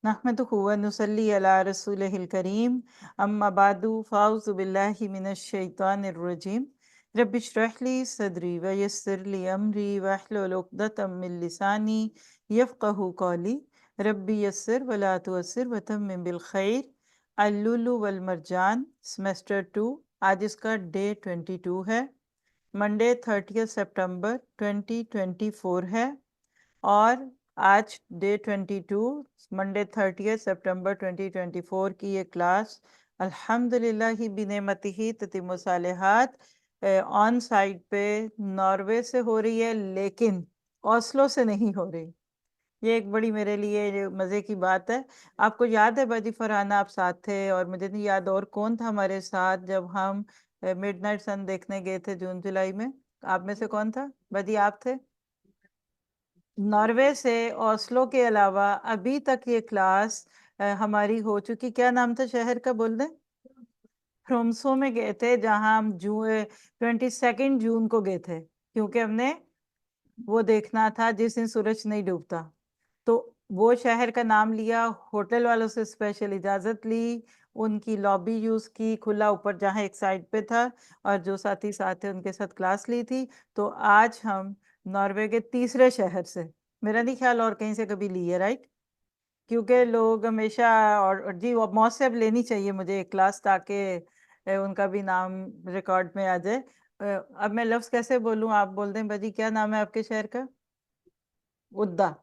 नहमदुहु व नुसल्ली अला रसूलिहिल करीम अम्मा बादु फ़ाउज़ु बिल्लाहि मिनश शैतानिर रजीम रब्बि इश्रह ली सदरी व यस्सिर ली अमरी वहलुल उक़दतम मिन लिसानी यफ़क़हू क़ौली रब्बि यस्सिर व ला तुअस्सिर व तम्मिम बिल खैर अल-लुलु वल मरजान सेमेस्टर 2। आज इसका डे 22 है। मंडे 30 सितंबर 2024 है और आज डे 22 मंडे 30 सितंबर 2024 की ये क्लास अल्हम्दुलिल्लाह बिनेमतिही ततिम्मु सालिहात ऑन साइट पे नॉर्वे से हो रही है, लेकिन ओस्लो से नहीं हो रही। ये एक बड़ी मेरे लिए मज़े की बात है। आपको याद है बाजी फरहाना आप साथ थे, और मुझे नहीं याद और कौन था हमारे साथ जब हम मिडनाइट सन देखने गए थे जून जुलाई में। आप में से कौन था? बाजी आप थे। नॉर्वे से ओस्लो के अलावा अभी तक ये क्लास हमारी हो चुकी। क्या नाम था शहर का, बोल दें? ट्रोम्सो में गए थे, जहां हम 22 जून को गए थे, क्योंकि हमने वो देखना था जिस दिन सूरज नहीं डूबता। तो वो शहर का नाम लिया, होटल वालों से स्पेशल इजाजत ली, उनकी लॉबी यूज की, खुला ऊपर जहाँ एक साइड पे था, और जो साथी साथ थे उनके साथ क्लास ली थी। तो आज हम नॉर्वे के तीसरे शहर से, मेरा नहीं ख्याल और कहीं से कभी ली है, राइट? क्योंकि लोग हमेशा, और जी वो मौत से अब लेनी चाहिए मुझे एक क्लास, ताकि उनका भी नाम रिकॉर्ड में आ जाए। अब मैं लफ्ज कैसे बोलूं, आप बोल दें बाजी, क्या नाम है आपके शहर का? उद्दा।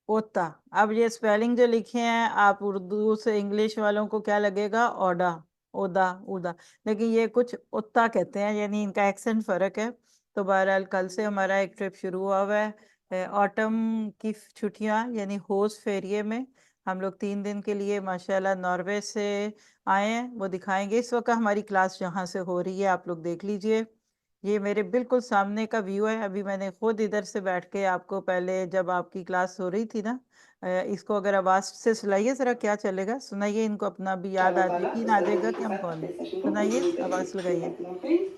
ओता। अब ये स्पेलिंग जो लिखे हैं, आप उर्दू से इंग्लिश वालों को क्या लगेगा? ओडा, ओदा, उदा, लेकिन ये कुछ उत्ता कहते हैं, यानी इनका एक्सेंट फर्क है। तो बहरहाल कल से हमारा एक ट्रिप शुरू हुआ हुआ है, ऑटम की छुट्टियां, यानी होस फेरिए में हम लोग 3 दिन के लिए माशाल्लाह नॉर्वे से आए हैं। वो दिखाएंगे। इस वक्त हमारी क्लास जहाँ से हो रही है आप लोग देख लीजिए। ये मेरे बिल्कुल सामने का व्यू है। अभी मैंने खुद इधर से बैठ के आपको, पहले जब आपकी क्लास हो रही थी ना, इसको अगर आवाज से सुनाइए जरा, क्या चलेगा? सुनाइए इनको, अपना भी याद Ciao आ, Paola, यकीन आ questa जाएगा कि terza हम parte कौन है। della session सुनाइए, complete आवाज per लगाइए। parti complete.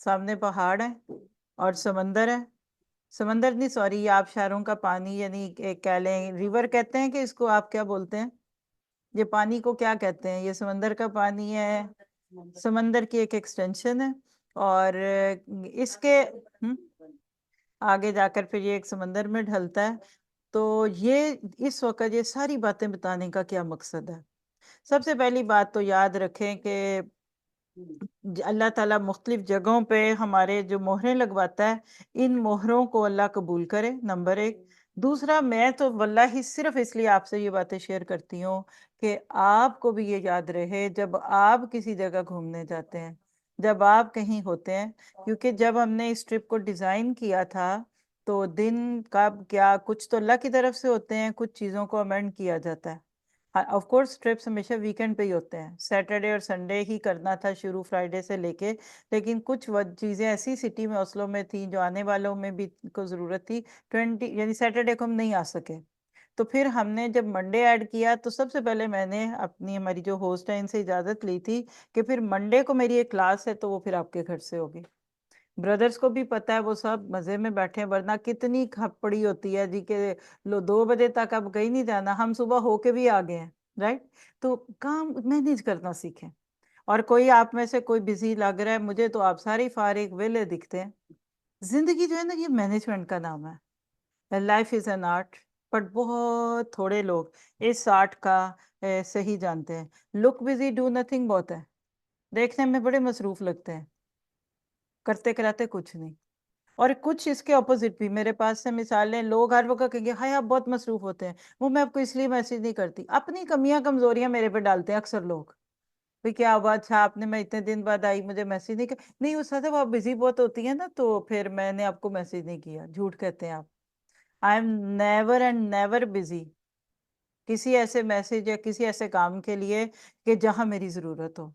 सामने पहाड़ है और समंदर है। समंदर नहीं, सॉरी, ये आबशारों का पानी, यानी एक कह लें रिवर कहते हैं कि इसको आप क्या बोलते हैं? ये पानी को क्या कहते हैं? ये समंदर का पानी है, समंदर की एक एक्सटेंशन है। और इसके आगे जाकर फिर ये एक समंदर में ढलता है। तो ये इस वक्त ये सारी बातें बताने का क्या मकसद है? सबसे पहली बात तो याद रखें कि अल्लाह ताला मुख्तलिफ जगहों पे हमारे जो मोहरें लगवाता है, इन मोहरों को अल्लाह कबूल करे, नंबर एक। दूसरा, मैं तो वल्लाही सिर्फ इसलिए आपसे ये बातें शेयर करती हूँ कि आपको भी ये याद रहे जब आप किसी जगह घूमने जाते हैं, जब आप कहीं होते हैं। क्योंकि जब हमने इस ट्रिप को डिज़ाइन किया था, तो दिन कब क्या, कुछ तो अल्लाह की तरफ से होते हैं, कुछ चीज़ों को अमेंड किया जाता है। ऑफ कोर्स ट्रिप्स हमेशा वीकेंड पे ही होते हैं, सैटरडे और संडे ही करना था शुरू, फ्राइडे से लेके। लेकिन कुछ चीज़ें ऐसी सिटी में, ओस्लो में थी, जो आने वालों में भी को ज़रूरत थी। 20 यानी सैटरडे को हम नहीं आ सके। तो फिर हमने जब मंडे ऐड किया, तो सबसे पहले मैंने अपनी, हमारी जो होस्ट है, इनसे इजाज़त ली थी कि फिर मंडे को मेरी एक क्लास है, तो वो फिर आपके घर से होगी। ब्रदर्स को भी पता है, वो सब मजे में बैठे हैं, वरना कितनी खपड़ी होती है जी के लो 2 बजे तक अब कहीं नहीं जाना, हम सुबह होके भी आ गए हैं, राइट? तो काम मैनेज करना सीखें। और कोई आप में से कोई बिजी लग रहा है मुझे, तो आप सारे फारिग वेले दिखते हैं। जिंदगी जो है ना, ये मैनेजमेंट का नाम है। Life is an art, but बहुत थोड़े लोग इस आर्ट का सही जानते हैं। लुक बिजी डू नथिंग बहुत है, देखने में बड़े मसरूफ लगते हैं, करते कराते कुछ नहीं। और कुछ इसके ऑपोजिट भी मेरे पास से मिसालें, लोग हर वक्त कहेंगे हाय आप बहुत मसरूफ होते हैं। वो मैं आपको इसलिए मैसेज नहीं करती, अपनी कमियां कमजोरियां मेरे पे डालते हैं अक्सर लोग। भाई क्या हुआ, अच्छा आपने, मैं इतने दिन बाद आई, मुझे मैसेज नहीं कर, नहीं उस साथ वो आप बिजी बहुत होती है ना, तो फिर मैंने आपको मैसेज नहीं किया। झूठ कहते हैं आप। I am never and never busy किसी ऐसे मैसेज या किसी ऐसे काम के लिए कि जहां मेरी जरूरत हो।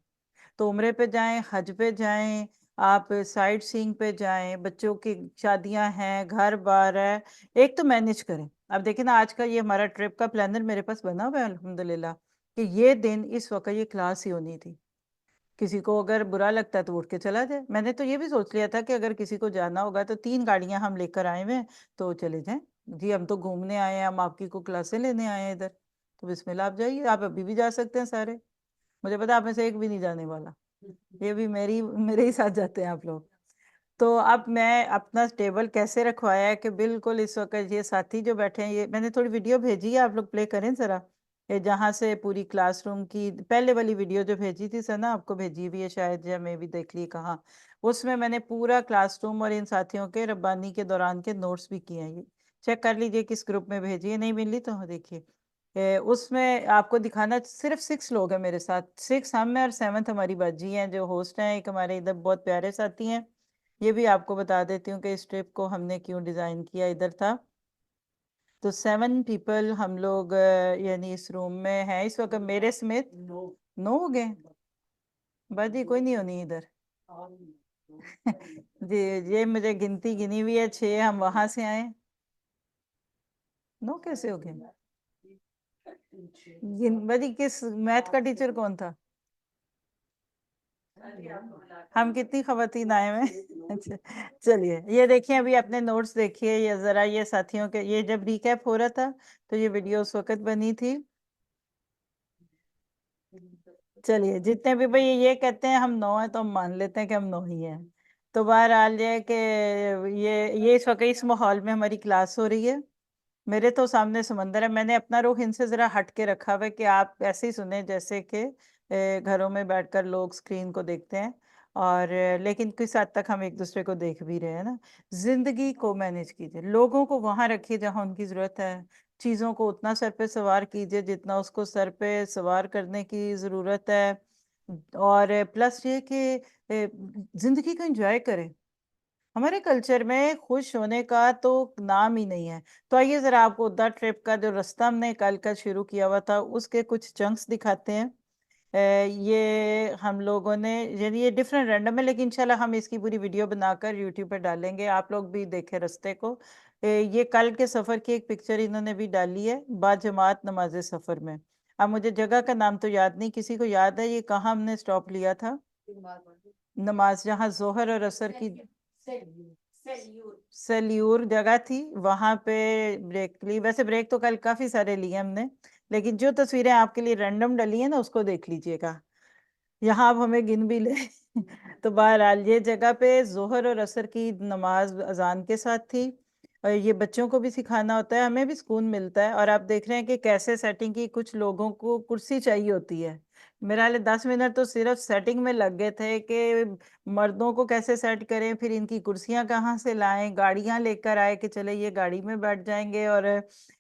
तो उम्रे पे जाएं, हज पे जाएं, आप साइट सीइंग पे जाएं, बच्चों की शादियां हैं, घर बार है, एक तो मैनेज करें। अब देखिए ना, आज का ये हमारा ट्रिप का प्लानर मेरे पास बना हुआ है अल्हम्दुलिल्लाह, कि ये दिन इस वक्त ये क्लास ही होनी थी। किसी को अगर बुरा लगता है तो उठ के चला जाए। मैंने तो ये भी सोच लिया था कि अगर किसी को जाना होगा तो 3 गाड़ियां हम लेकर आए हुए हैं, तो चले जाएं। जी हम तो घूमने आए हैं, हम आपकी को क्लासें लेने आए हैं इधर, तो बिस्मिल्लाह आप जाइए, आप अभी भी जा सकते हैं सारे। मुझे पता है आप में से एक भी नहीं जाने वाला, ये भी मेरे ही साथ जाते हैं आप लोग। तो अब मैं अपना टेबल कैसे रखवाया है कि बिल्कुल इस वक्त ये साथी जो बैठे हैं, ये मैंने थोड़ी वीडियो भेजी है, आप लोग प्ले करें जरा, ये जहाँ से पूरी क्लासरूम की पहले वाली वीडियो जो भेजी थी सर ना, आपको भेजी भी है शायद, या मैं भी देख ली कहाँ, उसमें मैंने पूरा क्लासरूम और इन साथियों के रब्बानी के दौरान के नोट्स भी किए हैं। ये चेक कर लीजिए किस ग्रुप में भेजी है, नहीं मिली तो देखिए। उसमें आपको दिखाना, सिर्फ 6 लोग हैं मेरे साथ, 6 हम हैं और 7th हमारी बाजी हैं जो होस्ट हैं, एक हमारे इधर बहुत प्यारे साथी हैं। ये भी आपको बता देती हूँ कि इस ट्रिप को हमने क्यों डिजाइन किया, इधर था। तो 7 पीपल हम लोग यानी इस रूम में हैं इस वक्त मेरे समेत। 9 हो गए, बाजी कोई नहीं होनी इधर। जी, ये मुझे गिनती गिनी हुई है, 6 हम वहां से आए। 9 कैसे हो गए? बाजी किस मैथ का टीचर कौन था? हम कितनी खवातीन आए हुए हैं। अच्छा, चलिए ये देखिए, अभी अपने नोट्स देखिए, ये जरा ये साथियों के, ये जब रिकैप हो रहा था तो ये वीडियो उस वक्त बनी थी। चलिए जितने भी भाई ये कहते हैं हम 9 हैं तो हम मान लेते हैं कि हम 9 ही हैं। तो बहरहाल ये कि ये इस वक्त इस माहौल में हमारी क्लास हो रही है। मेरे तो सामने समंदर है, मैंने अपना रुख इनसे जरा हट के रखा हुआ है कि आप ऐसे ही सुने जैसे कि घरों में बैठकर लोग स्क्रीन को देखते हैं, और लेकिन किस हद तक हम एक दूसरे को देख भी रहे हैं ना। जिंदगी को मैनेज कीजिए, लोगों को वहां रखिए जहां उनकी जरूरत है, चीजों को उतना सर पे सवार कीजिए जितना उसको सर पे सवार करने की जरूरत है। और प्लस ये कि जिंदगी को एंजॉय करें। हमारे कल्चर में खुश होने का तो नाम ही नहीं है। तो आइए जरा आपको द ट्रिप का जो रास्ता हमने कल का शुरू किया हुआ था उसके कुछ चंक्स दिखाते हैं। ये हम लोगों ने, यानी ये डिफरेंट रैंडम है लेकिन इंशाल्लाह हम इसकी पूरी वीडियो बनाकर यूट्यूब पर डालेंगे, आप लोग भी देखें रास्ते को। ये कल के सफर की एक पिक्चर इन्होंने भी डाली है, बाजमात नमाज सफर में। अब मुझे जगह का नाम तो याद नहीं, किसी को याद है ये कहाँ हमने स्टॉप लिया था? नमाज जहाँ जोहर और असर की सेल्यूर जगह थी, वहां पे ब्रेक ली। वैसे ब्रेक तो कल काफी सारे लिए हमने, लेकिन जो तस्वीरें आपके लिए रैंडम डली है ना उसको देख लीजिएगा, यहाँ आप हमें गिन भी ले। तो बहरहाल ये जगह पे जोहर और असर की नमाज अजान के साथ थी, और ये बच्चों को भी सिखाना होता है, हमें भी सुकून मिलता है। और आप देख रहे हैं कि कैसे सेटिंग की, कुछ लोगों को कुर्सी चाहिए होती है। मेरा हाल 10 मिनट तो सिर्फ सेटिंग में लग गए थे कि मर्दों को कैसे सेट करें, फिर इनकी कुर्सियां कहाँ से लाएं, गाड़ियां लेकर आए कि चले ये गाड़ी में बैठ जाएंगे और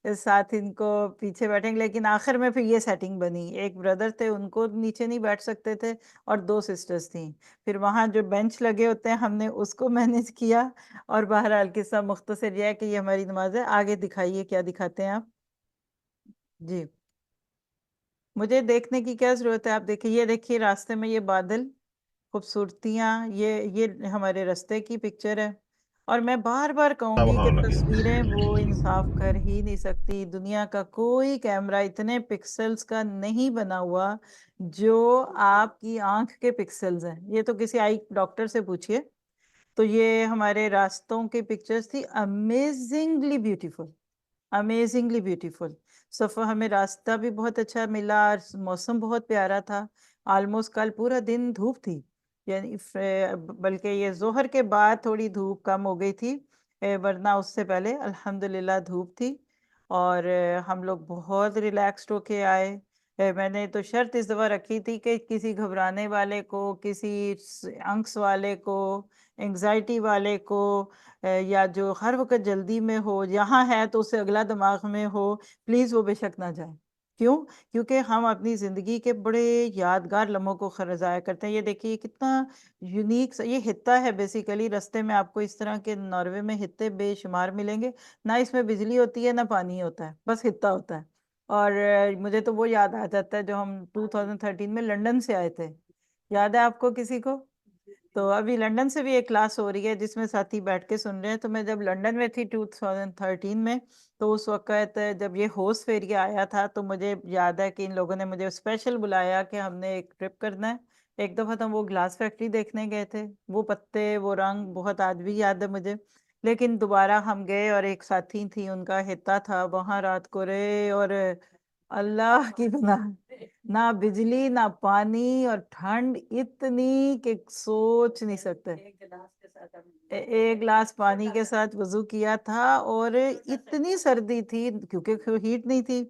साथ इनको पीछे बैठेंगे। लेकिन आखिर में फिर ये सेटिंग बनी, एक ब्रदर थे उनको नीचे नहीं बैठ सकते थे, और 2 सिस्टर्स थी। फिर वहाँ जो बेंच लगे होते हैं हमने उसको मैनेज किया। और बहरहाल किस्सा मुख्तसर यह है कि ये हमारी नमाज है। आगे दिखाइए क्या दिखाते हैं आप जी। मुझे देखने की क्या जरूरत है, आप देखिए, ये देखिए रास्ते में ये बादल, खूबसूरतियां, ये हमारे रास्ते की पिक्चर है। और मैं बार बार कहूंगी कि तस्वीरें वो इंसाफ कर ही नहीं सकती, दुनिया का कोई कैमरा इतने पिक्सल्स का नहीं बना हुआ जो आपकी आंख के पिक्सल्स हैं। ये तो किसी आई डॉक्टर से पूछिए। तो ये हमारे रास्तों की पिक्चर्स थी, अमेजिंगली ब्यूटीफुल, अमेजिंगली ब्यूटीफुल। सफर हमें रास्ता भी बहुत अच्छा मिला और मौसम बहुत प्यारा था। ऑलमोस्ट कल पूरा दिन धूप थी, यानी बल्कि ये जोहर के बाद थोड़ी धूप कम हो गई थी, वरना उससे पहले अल्हम्दुलिल्लाह धूप थी। और हम लोग बहुत रिलैक्स्ड होके आए। मैंने तो शर्त इस दफा रखी थी कि किसी घबराने वाले को, किसी अंक्स वाले को, एंजाइटी वाले को, या जो हर वक्त जल्दी में हो, यहाँ है तो उससे अगला दिमाग में हो, प्लीज वो बेशक ना जाए। क्यों? क्योंकि हम अपनी जिंदगी के बड़े यादगार लम्हों को ज़ाया करते हैं। ये देखिए कितना यूनिक, ये हित्ता है बेसिकली। रास्ते में आपको इस तरह के नॉर्वे में हित्ते बेशुमार मिलेंगे, ना इसमें बिजली होती है ना पानी होता है, बस हित्ता होता है। और मुझे तो वो याद आ जाता है जो हम 2013 में लंदन से आए थे, याद है आपको किसी को? तो अभी लंदन से भी एक क्लास हो रही है जिसमें साथी बैठ के सुन रहे हैं। तो मैं जब लंदन में थी 2013 में, तो उस वक्त जब ये होस्ट फेरिया आया था, तो मुझे याद है कि इन लोगों ने मुझे स्पेशल बुलाया कि हमने एक ट्रिप करना है। एक दफा तो हम वो ग्लास फैक्ट्री देखने गए थे, वो पत्ते वो रंग बहुत आज भी याद है मुझे। लेकिन दोबारा हम गए और एक साथी थी, उनका हिता था वहां रात को रहे, और अल्लाह की बना, ना बिजली ना पानी, और ठंड इतनी कि सोच नहीं सकते। एक गिलास पानी के साथ वजू किया था, और इतनी सर्दी थी क्योंकि हीट नहीं थी।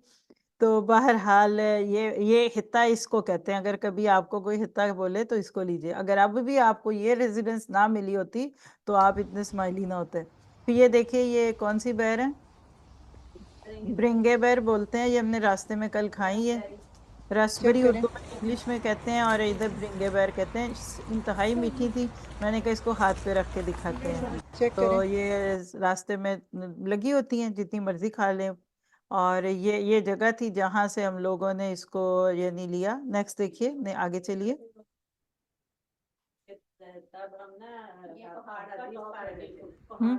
तो बहरहाल ये हित्ता इसको कहते हैं। अगर कभी आपको कोई हित्ता बोले तो इसको लीजिए। अगर अब भी आपको ये रेजिडेंस ना मिली होती तो आप इतने स्माइली ना होते। फिर ये देखिए, ये कौन सी बेर है? ब्रिंगे बेर बोलते हैं। ये हमने रास्ते में कल खाई है। चेक रसबेरी करें। उर्दू में इंग्लिश में कहते हैं, और इधर ब्रिंगे बेर कहते हैं। इंतहाई मीठी थी। मैंने कहा इसको हाथ पे रख के दिखाते हैं। चेक तो करें। ये रास्ते में लगी होती हैं, जितनी मर्जी खा लें। और ये जगह थी जहां से हम लोगों ने इसको ये नहीं लिया। नेक्स्ट देखिए, आगे चलिए। हम्म,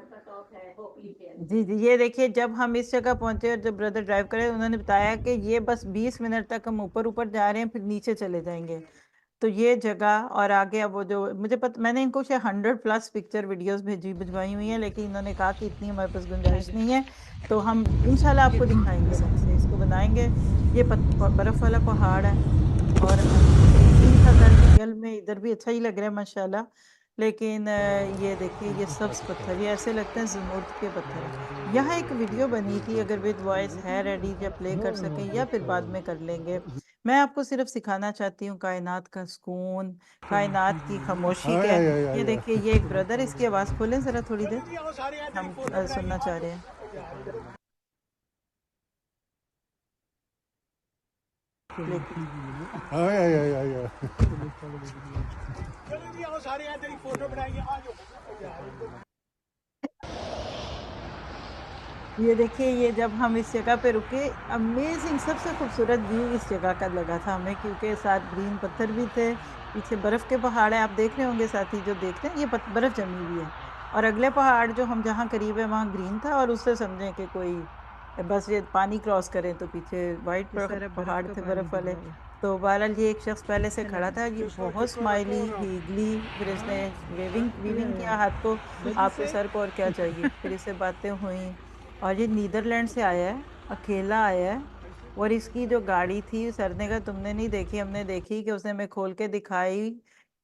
जी जी, ये देखिए, जब हम इस जगह पहुंचे और जब ब्रदर ड्राइव करे, उन्होंने बताया कि ये बस 20 मिनट तक हम ऊपर ऊपर जा रहे हैं, फिर नीचे चले जाएंगे। तो ये जगह और आगे, अब वो जो मुझे मैंने इनको शायद 100+ पिक्चर वीडियोस भिजवाई हुई है, लेकिन इन्होंने कहा कि इतनी हमारे पास गुंजाइश नहीं है। तो हम इंशाल्लाह आपको दिखाएंगे, सही से इसको बनाएंगे। ये बर्फ वाला पहाड़ है, और ग्रीन था कल रियल में, इधर भी अच्छा ही लग रहा है माशाल्लाह। लेकिन ये देखिए, ये सब्ज पत्थर, ये ऐसे लगते हैं जमुर्द के पत्थर है। यहाँ एक वीडियो बनी थी, अगर विद वॉइस है रेडी, या प्ले कर सकें या फिर बाद में कर लेंगे। मैं आपको सिर्फ सिखाना चाहती हूँ कायनात का सुकून, कायनात की खामोशी हाँ क्या है। या ये देखिए, ये एक ब्रदर, इसकी आवाज खोलें जरा थोड़ी देर, हम सुनना चाह रहे हैं। प्ले कीजिए। हाँ या ये देखिए, ये जब हम इस जगह पे रुके, अमेजिंग, सबसे खूबसूरत व्यू इस जगह का लगा था हमें, क्योंकि साथ ग्रीन पत्थर भी थे, पीछे बर्फ के पहाड़ है। आप देख रहे होंगे साथी, जो देख रहे हैं, ये बर्फ जमी हुई है। और अगले पहाड़ जो हम जहाँ करीब है वहाँ ग्रीन था, और उससे समझे कि कोई बस ये पानी क्रॉस करें तो पीछे वाइट पहाड़ थे बर्फ वाले। तो बहरहाल ये एक शख्स पहले से खड़ा था, ये बहुत स्माइली हीगली, फिर इसने वेविंग वीविंग किया हाथ को, आपके सर को और क्या चाहिए। फिर इससे बातें हुई। और ये नीदरलैंड से आया है, अकेला आया है। और इसकी जो गाड़ी थी, सर ने कहा तुमने नहीं देखी, हमने देखी, कि उसने हमें खोल के दिखाई।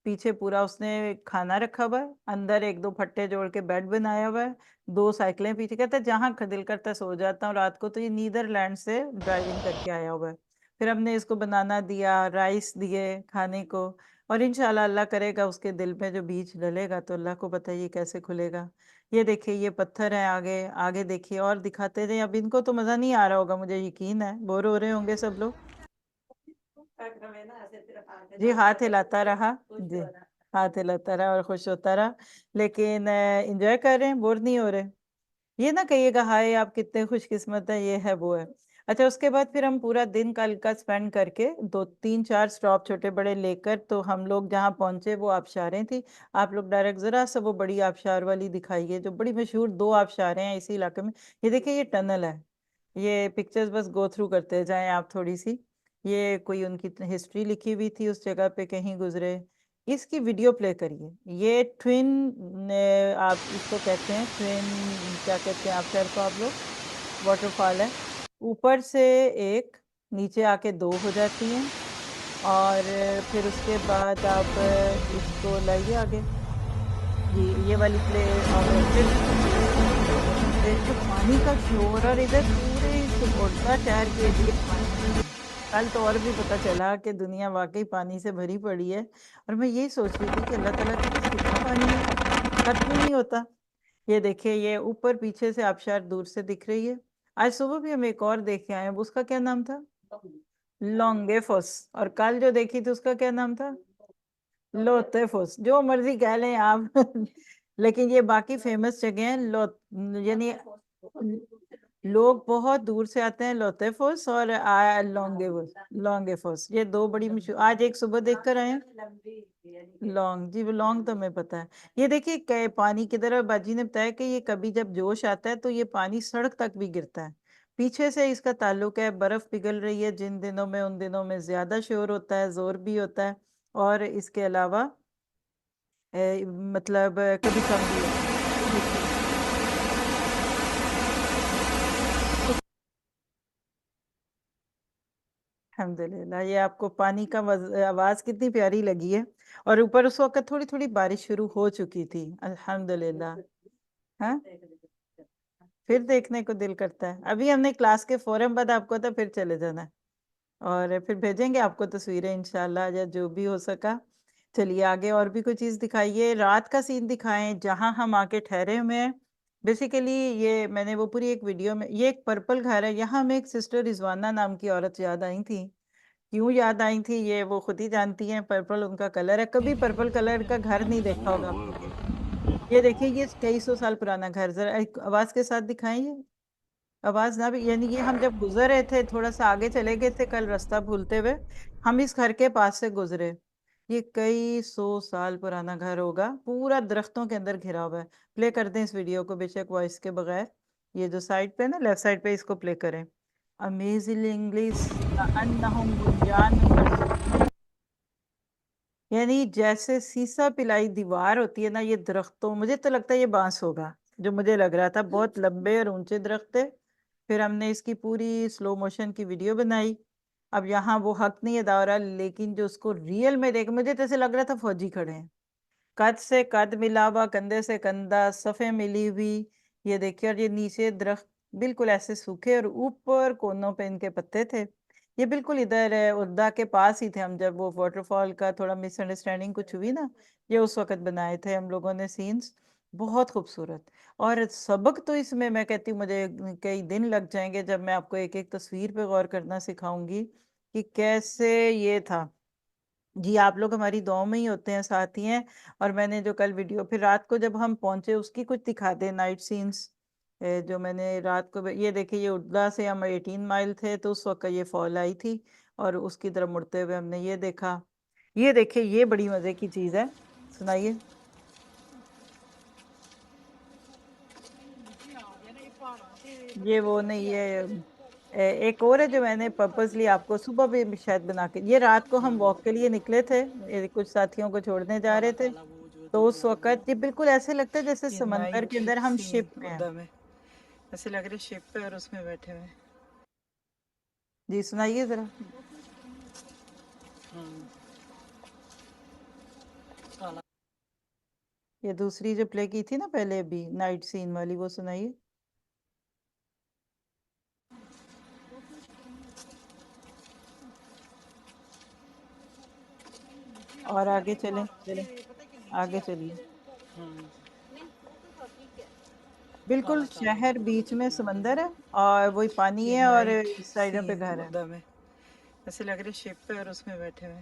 पीछे पूरा उसने खाना रखा हुआ है, अंदर एक दो फट्टे जोड़ के बेड बनाया हुआ है, दो साइकिलें पीछे, कहता है जहां दिल करता है सो जाता हूँ रात को। तो ये नीदरलैंड से ड्राइविंग करके आया हुआ है। फिर हमने इसको बनाना दिया, राइस दिए खाने को। और इंशाल्लाह अल्लाह करेगा उसके दिल में जो बीज डलेगा, तो अल्लाह को पता है ये कैसे खुलेगा। ये देखिए, ये पत्थर है। आगे आगे देखिए, और दिखाते रहे। अब इनको तो मजा नहीं आ रहा होगा, मुझे यकीन है, बोर हो रहे होंगे सब लोग। जी, हाथ हिलाता रहा। जी, हाथ हिलाता रहा और खुश होता रहा। लेकिन एंजॉय कर रहे हैं, बोर नहीं हो रहे। ये ना कहिएगा हाय आप कितने खुशकिस्मत है, ये है वो है। अच्छा, उसके बाद फिर हम पूरा दिन कल का स्पेंड करके 2 3 4 स्टॉप छोटे बड़े लेकर, तो हम लोग जहाँ पहुंचे वो आबशारें थी। आप लोग डायरेक्ट जरा सा वो बड़ी आबशार वाली दिखाइए, जो बड़ी मशहूर 2 आबशारें हैं इसी इलाके में। ये देखिए, ये टनल है। ये पिक्चर्स बस गो थ्रू करते जाएं आप थोड़ी सी। ये कोई उनकी हिस्ट्री लिखी हुई थी, उस जगह पे कहीं गुजरे। इसकी वीडियो प्ले करिए। ये ट्विन, आप इसको कहते हैं ट्विन, क्या कहते हैं आप शहर को, आप लोग, वाटरफॉल है। ऊपर से एक, नीचे आके दो हो जाती हैं। और फिर उसके बाद आप इसको लाइए आगे। ये वाली प्ले। और फिर देखो पानी का शोर, और इधर पूरे इस ओरछा शहर के एरिया पानी। कल तो और भी पता चला कि दुनिया वाकई पानी से भरी पड़ी है। और मैं यही सोच रही थी कि अल्लाह ताला के पास कितना पानी है, खत्म ही नहीं होता। ये देखिए, ये ऊपर पीछे से आबशार दूर से दिख रही है। आज सुबह भी हम एक और देख के आए हैं, उसका क्या नाम था? लॉन्गेफोस। और कल जो देखी थी उसका क्या नाम था? लोतेफोस, जो मर्जी कह लें आप। लेकिन ये बाकी फेमस जगह है लो, यानी लोग बहुत दूर से आते हैं, लोतेफोस और लॉन्गेवोस। लॉन्गेफोस, ये दो बड़ी मशहूर, आज एक सुबह देख कर आए हैं। लॉन्ग जी, वो लॉन्ग तो हमें पता है। ये देखिए पानी किधर है, बाजी ने बताया कि ये कभी जब जोश आता है तो ये पानी सड़क तक भी गिरता है। पीछे से इसका ताल्लुक है, बर्फ पिघल रही है जिन दिनों में, उन दिनों में ज्यादा शोर होता है, जोर भी होता है। और इसके अलावा मतलब कभी कम भी होता है। ये देखिए, अल्हम्दुलिल्लाह, ये आपको पानी का आवाज कितनी प्यारी लगी है। और ऊपर उस वक्त थोड़ी थोड़ी बारिश शुरू हो चुकी थी, अल्हम्दुलिल्लाह। हाँ, फिर देखने को दिल करता है। अभी हमने क्लास के फौरन बाद आपको तो फिर चले जाना है, और फिर भेजेंगे आपको तस्वीरें इंशाल्लाह, या जो भी हो सका। चलिए आगे और भी कोई चीज दिखाइए, रात का सीन दिखाएं जहां हम आके ठहरे हुए हैं। बेसिकली ये मैंने वो पूरी एक वीडियो में, ये एक पर्पल घर है, यहाँ हमें एक सिस्टर रिजवाना नाम की औरत याद आई थी। क्यों याद आई थी ये वो खुद ही जानती हैं, पर्पल उनका कलर है। कभी पर्पल कलर का घर नहीं देखा होगा आपने, ये देखिए, ये कई सौ साल पुराना घर, जरा एक आवाज के साथ दिखाएं ये। आवाज ना भी, यानी ये हम जब गुजर रहे थे, थोड़ा सा आगे चले गए थे कल रास्ता भूलते हुए, हम इस घर के पास से गुजरे। ये कई सौ साल पुराना घर होगा, पूरा दरख्तों के अंदर घिरा हुआ है। प्ले कर दें इस वीडियो को बेशक वॉइस के बगैर। ये जो साइड पे ना, लेफ्ट साइड पे, इसको प्ले करें। अमेजिंगली अन्नहुम बुनियानुम मरसूस, यानी जैसे सीसा पिलाई दीवार होती है ना, ये दरख्तों, मुझे तो लगता है ये बांस होगा, जो मुझे लग रहा था, बहुत लंबे और ऊंचे दरख्त थे। फिर हमने इसकी पूरी स्लो मोशन की वीडियो बनाई। अब यहाँ वो हक नहीं अदा हो रहा, लेकिन जो उसको रियल में देख, मुझे तो ऐसे लग रहा था फौजी खड़े हैं, कद से कद मिला हुआ, कंधे से कंधा, सफ़े मिली हुई। ये देखिए, और ये नीचे दरख्त बिल्कुल ऐसे सूखे, और ऊपर कोनों पे इनके पत्ते थे। ये बिल्कुल इधर है, उद्दा के पास ही थे हम, जब वो वाटरफॉल का थोड़ा मिसअंडरस्टैंडिंग कुछ हुई ना, ये उस वक्त बनाए थे हम लोगों ने सीन्स। बहुत खूबसूरत। और सबक तो इसमें मैं कहती हूँ मुझे कई दिन लग जाएंगे, जब मैं आपको एक एक तस्वीर पे गौर करना सिखाऊंगी कि कैसे ये था। जी, आप लोग हमारी दुआ में ही होते हैं, साथ ही हैं। और मैंने जो कल वीडियो, फिर रात को जब हम पहुंचे, उसकी कुछ दिखा दे नाइट सीन्स, जो मैंने रात को, ये देखिए, ये उड़ला से हम 18 माइल थे, तो उस वक्त ये फॉल आई थी, और उसकी तरफ मुड़ते हुए हमने ये देखा। ये देखिए, ये बड़ी मजे की चीज है, सुनाइए। ये वो नहीं, ये एक और है जो मैंने पर्पसली आपको सुबह भी शायद बना के, ये रात को हम वॉक के लिए निकले थे, कुछ साथियों को छोड़ने जा रहे थे। तो उस वक्त ये बिल्कुल ऐसे लगता है जैसे ये समंदर नाइट के अंदर हम सीन शिप में हैं, उद्दा में ऐसे लग रहे शिप पे और उसमें बैठे हुए। जी सुनाइए जरा। ये दूसरी जो प्ले की थी ना पहले, अभी नाइट सीन वाली, वो सुनाइए। और आगे चलें, चलें, आगे चलिए। बिल्कुल शहर बीच में समंदर है, और वही पानी ये है, और नाइट इस साइडों पे सीन घर है। उद्दा में ऐसे लग रहे शिप पे और उसमें बैठे हुए।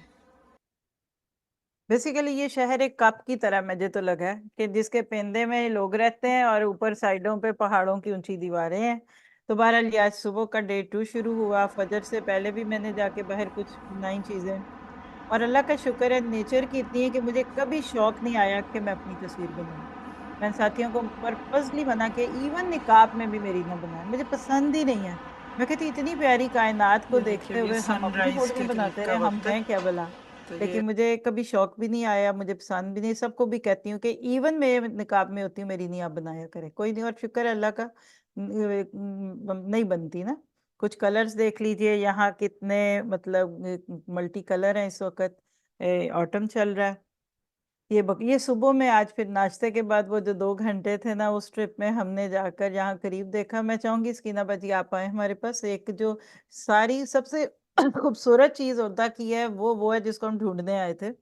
बेसिकली ये शहर एक कप की तरह मुझे तो लगा है, कि जिसके पेंदे में लोग रहते हैं, और ऊपर साइडों पे पहाड़ों की ऊंची दीवारें हैं। तो बहरहाल ये आज सुबह का डे 2 शुरू हुआ, फजर से पहले भी मैंने जाके बाहर कुछ नई चीजें, और अल्लाह का शुक्र है, नेचर की इतनी है कि मुझे कभी शौक नहीं आया कि मैं अपनी तस्वीर बनाऊं। मैंने साथियों को पर्पसली मना किया, इवन निकाब में भी मेरी ना बनाए, मुझे पसंद ही नहीं है। मैं कहती इतनी प्यारी कायनात को ये देखिए, देखते अब ये हुए हम अपनी सनराइज फोटो के करीब बनाते का रहे, हम वक्त है। हैं क्या भला। तो ये लेकिन मुझे कभी शौक भी नहीं आया, मुझे पसंद भी नहीं, सबको भी कहती हूँ कि इवन मैं निकाब में होती हूँ, मेरी नहीं आप बनाया करे, कोई नहीं, और शुक्र है अल्लाह का, नहीं बनती ना। कुछ कलर्स देख लीजिए यहाँ कितने, मतलब मल्टी कलर है इस वक्त, ऑटम चल रहा है। ये सुबह में आज फिर नाश्ते के बाद वो जो 2 घंटे थे ना, उस ट्रिप में हमने जाकर यहाँ करीब देखा। मैं चाहूंगी स्कीना बाजी आप आए हमारे पास, एक जो सारी सबसे खूबसूरत चीज होता की है, वो है जिसको हम ढूंढने आए थे।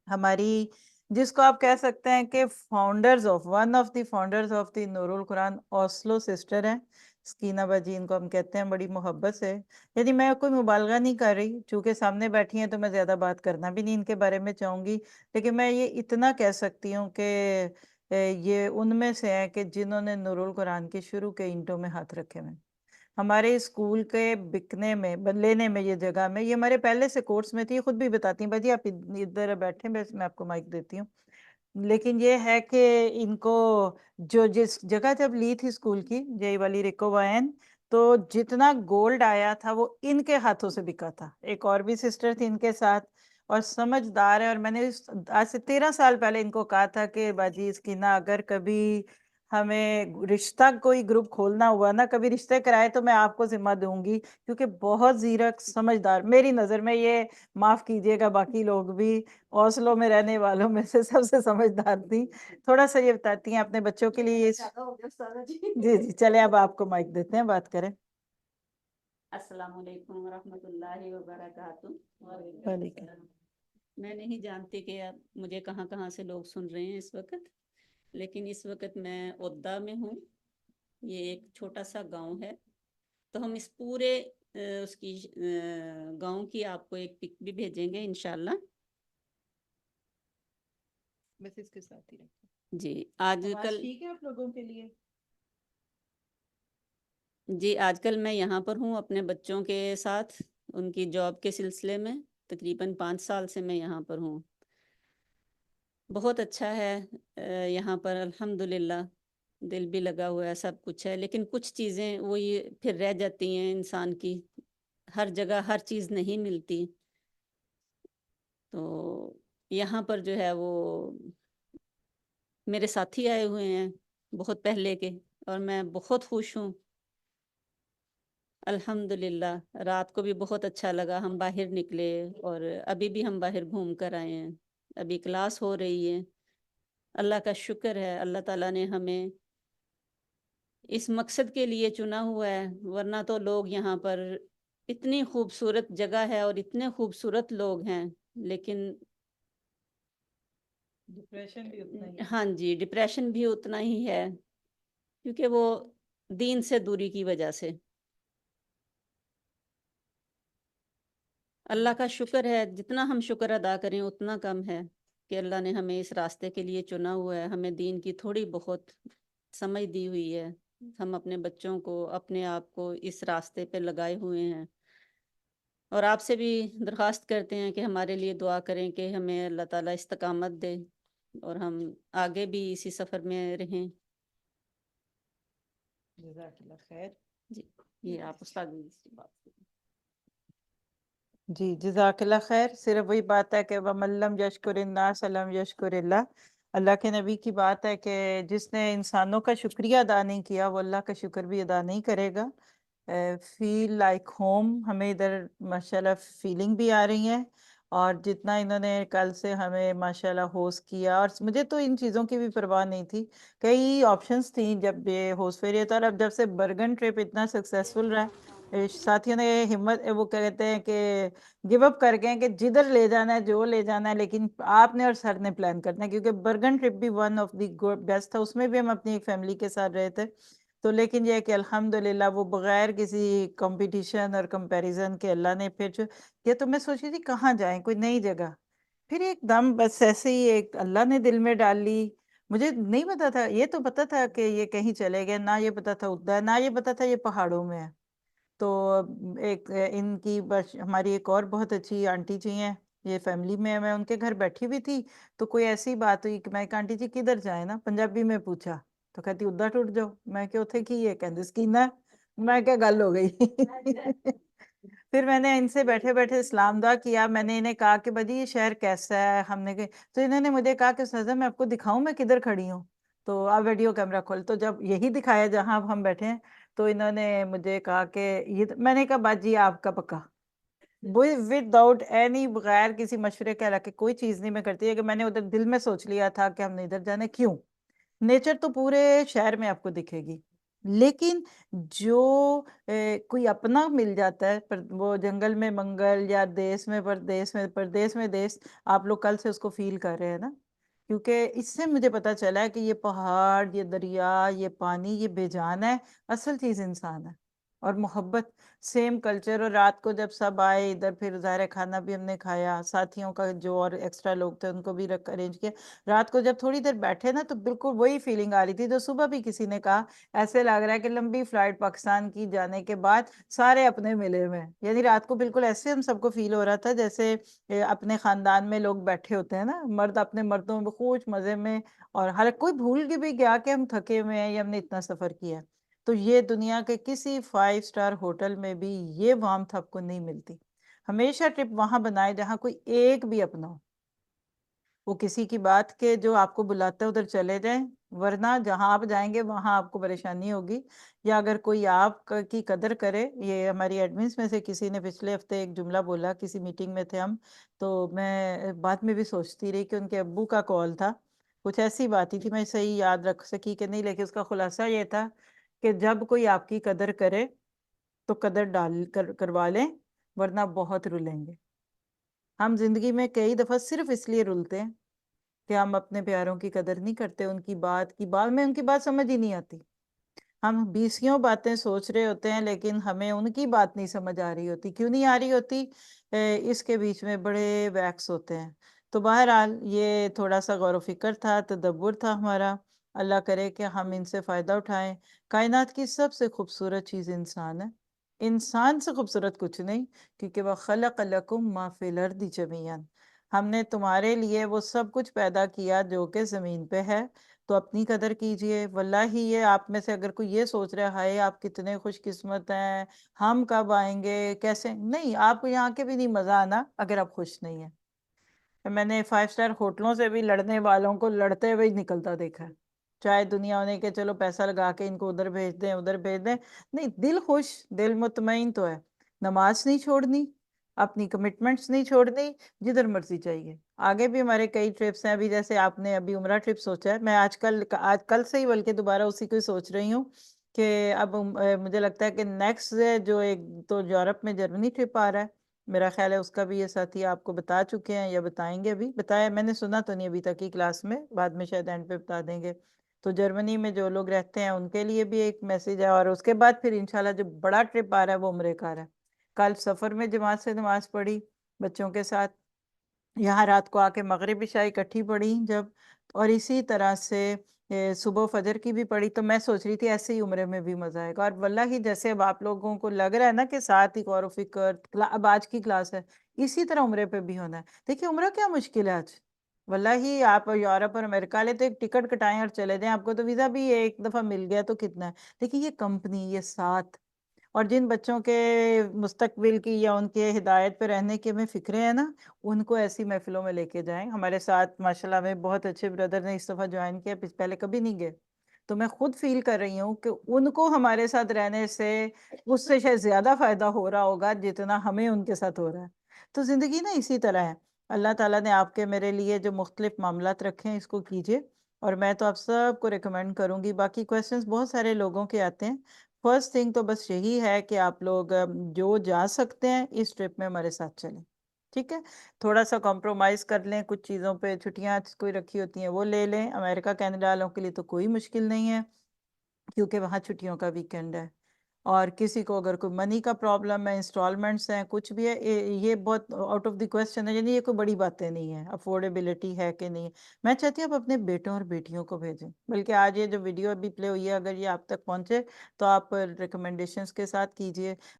हमारी, जिसको आप कह सकते हैं कि founders of, one of the founders of the Noorul Quran, Oslo sister हैं, स्कीना बाजी इनको हम कहते हैं, बड़ी मोहब्बत से। यदि मैं कोई मुबालगा नहीं कर रही, चूंकि सामने बैठी हैं, तो मैं ज्यादा बात करना भी नहीं इनके बारे में चाहूंगी। लेकिन मैं ये इतना कह सकती हूँ कि ये उनमें से हैं कि जिन्होंने नूरुल कुरान के शुरू के ईंटों में हाथ रखे हुए हैं। हमारे स्कूल के बिकने में लेने में ये जगह में, ये हमारे पहले से कोर्स में थी, ये खुद भी बताती हैं। भाजी आप इधर बैठे, बस मैं आपको माइक देती हूँ। लेकिन ये है कि इनको जो जिस जगह जब ली थी स्कूल की, यही वाली रिकोवायन, तो जितना गोल्ड आया था वो इनके हाथों से बिका था। एक और भी सिस्टर थी इनके साथ, और समझदार है। और मैंने आज से 13 साल पहले इनको कहा था कि बाजी इसकी ना, अगर कभी हमें रिश्ता कोई ग्रुप खोलना हुआ ना, कभी रिश्ते कराए, तो मैं आपको जिम्मा दूंगी, क्योंकि बहुत जीरक समझदार मेरी नजर में ये, माफ कीजिएगा बाकी लोग भी, ओस्लो में रहने वालों में से सबसे समझदार थी। थोड़ा सा ये बताती हैं अपने बच्चों के लिए ये। जी जी, चले अब आपको माइक देते हैं, बात करें। अस्सलामुअलैकुम वरहमतुल्लाहि वबरकातुहू। वालेकुम। मैं नहीं जानती कि अब मुझे कहाँ कहाँ से लोग सुन रहे हैं इस वक्त, लेकिन इस वक्त मैं ओद्दा में हूँ। ये एक छोटा सा गांव है। तो हम इस पूरे उसकी गांव की आपको एक पिक भी भेजेंगे इंशाल्लाह। बस इसके साथ ही रखें। जी आवाज आजकल ठीक है आप लोगों के लिए? जी आजकल मैं यहाँ पर हूँ अपने बच्चों के साथ, उनकी जॉब के सिलसिले में। तकरीबन 5 साल से मैं यहाँ पर हूँ। बहुत अच्छा है यहाँ पर, अल्हम्दुलिल्लाह। दिल भी लगा हुआ है, सब कुछ है, लेकिन कुछ चीज़ें वो ये फिर रह जाती हैं इंसान की। हर जगह हर चीज़ नहीं मिलती। तो यहाँ पर जो है वो मेरे साथी आए हुए हैं बहुत पहले के, और मैं बहुत खुश हूँ अल्हम्दुलिल्लाह। रात को भी बहुत अच्छा लगा, हम बाहर निकले और अभी भी हम बाहर घूम कर आए हैं। अभी क्लास हो रही है। अल्लाह का शुक्र है, अल्लाह ताला ने हमें इस मकसद के लिए चुना हुआ है, वरना तो लोग यहाँ पर, इतनी खूबसूरत जगह है और इतने खूबसूरत लोग हैं, लेकिन डिप्रेशन भी उतना ही है। हाँ जी, डिप्रेशन भी उतना ही है, क्योंकि वो दीन से दूरी की वजह से। अल्लाह का शुक्र है, जितना हम शुक्र अदा करें उतना कम है कि अल्लाह ने हमें इस रास्ते के लिए चुना हुआ है, हमें दीन की थोड़ी बहुत समझ दी हुई है। हम अपने बच्चों को, अपने आप को इस रास्ते पे लगाए हुए हैं, और आपसे भी दरख्वास्त करते हैं कि हमारे लिए दुआ करें कि हमें अल्लाह ताला इस्तकामत दे और हम आगे भी इसी सफ़र में रहें। जज़ाकल्लाह खैर। जी, ये आप उस्ताद से बात करें। जी जज़ाकल्लाह खैर। सिर्फ वही बात है कि वमल्लम यशकुरिन्नास लम यशकुरिल्लाह। अल्लाह के नबी की बात है कि जिसने इंसानों का शुक्रिया अदा नहीं किया, वो अल्लाह का शुक्र भी अदा नहीं करेगा। फील लाइक होम, हमें इधर माशाल्लाह फीलिंग भी आ रही है। और जितना इन्होंने कल से हमें माशाल्लाह होस्ट किया, और मुझे तो इन चीज़ों की भी परवाह नहीं थी। कई ऑप्शंस थी जब ये होस्ट फेयर था, और अब जब से बर्गन ट्रिप इतना सक्सेसफुल रहा, साथियों ने हिम्मत, वो क्या कहते हैं कि गिव अप कर गए हैं कि जिधर ले जाना है, जो ले जाना है, लेकिन आपने और सर ने प्लान करना है। क्योंकि बर्गन ट्रिप भी वन ऑफ द बेस्ट था, उसमें भी हम अपनी एक फैमिली के साथ रहे थे। तो लेकिन यह है कि अल्हम्दुलिल्लाह वो बगैर किसी कंपटीशन और कंपैरिजन के अल्लाह ने फिर जो, ये तो मैं सोची थी कहाँ जाएं, कोई नई जगह, फिर एकदम बस ऐसे ही एक अल्लाह ने दिल में डाल ली। मुझे नहीं पता था, ये तो पता था कि ये कहीं चले गए ना, ये पता था उद्दा, ना ये पता था ये पहाड़ों में है। तो एक इनकी बस, हमारी एक और बहुत अच्छी आंटी जी हैं, ये फैमिली में है, मैं उनके घर बैठी हुई थी, तो कोई ऐसी बात हुई कि मैं, आंटी जी किधर जाए ना, पंजाबी में पूछा, तो कहती उधर टूट जाओ। मैं क्या उथे की है, कहते स्कीना। मैं क्या गल हो गई। फिर मैंने इनसे बैठे बैठे इस्लाम दुआ किया। मैंने इन्हें कहा कि भाजी ये शहर कैसा है, हमने कहा, तो इन्होंने मुझे कहा कि सजा मैं आपको दिखाऊं मैं किधर खड़ी हूँ। तो आप वीडियो कैमरा खोल, तो जब यही दिखाया जहां अब हम बैठे हैं, तो इन्होंने मुझे कहा कि ये मैंने कहा बाजी आपका पक्का, विदाउट एनी, बगैर किसी मशवरे के, हालांकि कोई चीज नहीं मैं करती है कि मैंने उधर दिल में सोच लिया था कि हमने इधर जाना है। क्यों? नेचर तो पूरे शहर में आपको दिखेगी, लेकिन जो कोई अपना मिल जाता है, पर वो जंगल में मंगल, या देश में परदेश, में परदेश में देश, आप लोग कल से उसको फील कर रहे हैं ना। क्योंकि इससे मुझे पता चला है कि ये पहाड़, ये दरिया, ये पानी, ये बेजान है, असल चीज इंसान है। और मोहब्बत, सेम कल्चर। और रात को जब सब आए इधर, फिर ज़ाहिर है खाना भी हमने खाया, साथियों का जो और एक्स्ट्रा लोग थे उनको भी रख अरेंज किया। रात को जब थोड़ी देर बैठे ना, तो बिल्कुल वही फीलिंग आ रही थी जो सुबह भी किसी ने कहा, ऐसे लग रहा है कि लंबी फ्लाइट पाकिस्तान की जाने के बाद सारे अपने मिले हुए हैं। यानी रात को बिल्कुल ऐसे हम सबको फील हो रहा था जैसे अपने खानदान में लोग बैठे होते हैं ना, मर्द अपने मर्दों में खूब मजे में। और हर कोई भूल के भी गया कि हम थके हुए हैं या हमने इतना सफर किया है। तो ये दुनिया के किसी 5 स्टार होटल में भी ये वार्मथ आपको नहीं मिलती। हमेशा ट्रिप वहां बनाए जहां कोई एक भी अपना हो। वो किसी की बात के जो आपको बुलाता है उधर चले जाएं, वरना जहां आप जाएंगे वहां आपको परेशानी होगी। या अगर कोई की कदर करे। ये हमारी एडमिन्स में से किसी ने पिछले हफ्ते एक जुमला बोला, किसी मीटिंग में थे हम, तो मैं बाद में भी सोचती रही कि उनके अब्बू का कॉल था। कुछ ऐसी बात ही थी, मैं सही याद रख सकी कि नहीं, लेकिन उसका खुलासा ये था कि जब कोई आपकी कदर करे तो कदर करवा लें, वरना बहुत रुलेंगे। हम जिंदगी में कई दफा सिर्फ इसलिए रुलते हैं कि हम अपने प्यारों की कदर नहीं करते, उनकी बात में उनकी बात समझ ही नहीं आती। हम बीसियों बातें सोच रहे होते हैं, लेकिन हमें उनकी बात नहीं समझ आ रही होती। क्यों नहीं आ रही होती? इसके बीच में बड़े वैक्स होते हैं। तो बहरहाल ये थोड़ा सा गौर फिक्र था, तदब्बुर था हमारा। अल्लाह करे कि हम इनसे फायदा उठाएं। कायनात की सबसे खूबसूरत चीज इंसान है। इंसान से खूबसूरत कुछ नहीं, क्योंकि वह खलक लकुम मा फिल अर्दि जमीअन। हमने तुम्हारे लिए वो सब कुछ पैदा किया जो कि जमीन पे है। तो अपनी कदर कीजिए। वल्लाही ये आप में से अगर कोई ये सोच रहा है हाय आप कितने खुशकिस्मत हैं, हम कब आएंगे, कैसे, नहीं, आपको यहाँ के भी नहीं मजा आना अगर आप खुश नहीं है। मैंने 5 स्टार होटलों से भी लड़ने वालों को लड़ते हुए ही निकलता देखा है। चाहे दुनिया होने के चलो पैसा लगा के इनको उधर भेज दें उधर भेज दें, नहीं, दिल खुश, दिल मुतमईन तो है। नमाज नहीं छोड़नी, अपनी कमिटमेंट्स नहीं छोड़नी, जिधर मर्जी चाहिए। आगे भी हमारे कई ट्रिप्स हैं। अभी जैसे आपने अभी उमरा ट्रिप सोचा है, मैं आज कल से ही बल्कि दोबारा उसी को ही सोच रही हूँ कि अब मुझे लगता है कि नेक्स्ट जो एक तो यूरोप में जर्मनी ट्रिप आ रहा है। मेरा ख्याल है उसका भी ये साथी आपको बता चुके हैं या बताएंगे। अभी बताया मैंने सुना तो नहीं अभी तक की क्लास में, बाद में शायद एंड पे बता देंगे। तो जर्मनी में जो लोग रहते हैं उनके लिए भी एक मैसेज है। और उसके बाद फिर इंशाल्लाह जो बड़ा ट्रिप आ रहा है वो उम्रे का आ रहा है। कल सफर में जमात से नमाज पढ़ी बच्चों के साथ, यहाँ रात को आके मगरिब इशाई इकट्ठी पढ़ी जब, और इसी तरह से सुबह फजर की भी पढ़ी। तो मैं सोच रही थी ऐसे ही उम्रे में भी मजा आएगा। और वल्लाही जैसे अब आप लोगों को लग रहा है ना कि साथ ही गौर व फिक्र अब आज की क्लास है, इसी तरह उम्रे पे भी होना है। देखिए उम्रा क्या मुश्किल है आज। वल्लाही आप यूरोप और अमेरिका ले तो एक टिकट कटाएं और चले जाएं, आपको तो वीजा भी एक दफा मिल गया तो कितना है। देखिए ये कंपनी, ये साथ, और जिन बच्चों के मुस्तकबिल की या उनके हिदायत पे रहने की हमें फिक्रे हैं ना, उनको ऐसी महफिलों में लेके जाएं। हमारे साथ माशाल्लाह में बहुत अच्छे ब्रदर ने इस दफ़ा ज्वाइन किया, पहले कभी नहीं गए। तो मैं खुद फील कर रही हूँ कि उनको हमारे साथ रहने से उससे शायद ज्यादा फायदा हो रहा होगा जितना हमें उनके साथ हो रहा है। तो जिंदगी ना इसी तरह है। अल्लाह ताला ने आपके मेरे लिए जो मुख्तलिफ मामलात रखे हैं इसको कीजिए। और मैं तो आप सबको रिकमेंड करूंगी। बाकी क्वेश्चंस बहुत सारे लोगों के आते हैं। फर्स्ट थिंग तो बस यही है कि आप लोग जो जा सकते हैं इस ट्रिप में हमारे साथ चलें। ठीक है, थोड़ा सा कॉम्प्रोमाइज कर लें कुछ चीज़ों पे, छुट्टियां कोई रखी होती हैं वो ले लें। अमेरिका कनाडा वालों के लिए तो कोई मुश्किल नहीं है, क्योंकि वहाँ छुट्टियों का वीकेंड है। और किसी को अगर कोई मनी का प्रॉब्लम है, इंस्टॉलमेंट्स हैं, कुछ भी है, ये बहुत आउट ऑफ द क्वेश्चन है। यानी ये कोई बड़ी बातें नहीं है, अफोर्डेबिलिटी है कि नहीं है। मैं चाहती हूँ आप अपने बेटों और बेटियों को भेजें। बल्कि आज ये जो वीडियो अभी प्ले हुई है, अगर ये आप तक पहुंचे तो आप रिकमेंडेशंस के साथ कीजिए।